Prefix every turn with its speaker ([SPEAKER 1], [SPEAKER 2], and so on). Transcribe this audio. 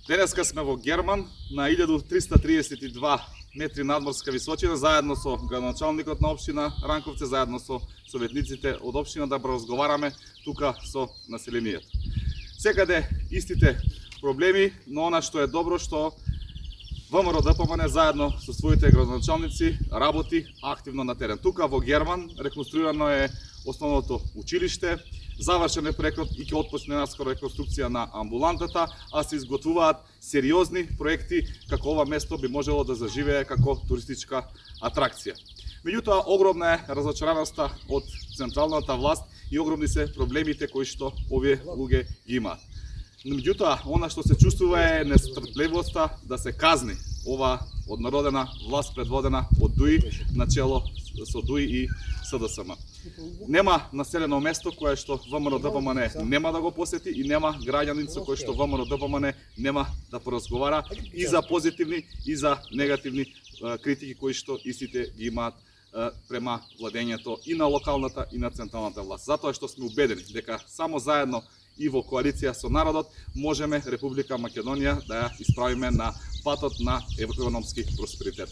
[SPEAKER 1] Денеска сме во Герман на 1332 метри надморска височина, заедно со градоначалникот на општина Ранковци, заедно со советниците од општина да разговараме тука со населението. Секаде истите проблеми, но она што е добро што ВМРО ДПМН заедно со своите градоначалници работи активно на терен. Тука во Герман реконструирано е основното училиште, завршен е проектот и ќе отпочне наскоро реконструкција на амбулантата, а се изготвуваат сериозни проекти како ова место би можело да заживее како туристичка атракција. Меѓутоа, огромна е разочараноста од централната власт и огромни се проблемите кои што овие луѓе ги имаат. Меѓутоа, она што се чувствува е нестрпливоста да се казни ова однародена власт предводена од ДУИ начело со ДУИ и СДСМ. Нема населено место кое што ВМРО ДПМН нема да го посети и нема граѓанин со кој што ВМРО ДПМН нема да поразговара и за позитивни и за негативни критики кои што истите ги имаат према владењето и на локалната и на централната власт. Затоа што сме убедени дека само заедно и во коалиција со народот можеме Република Македонија да ја исправиме на патот на економски просперитет.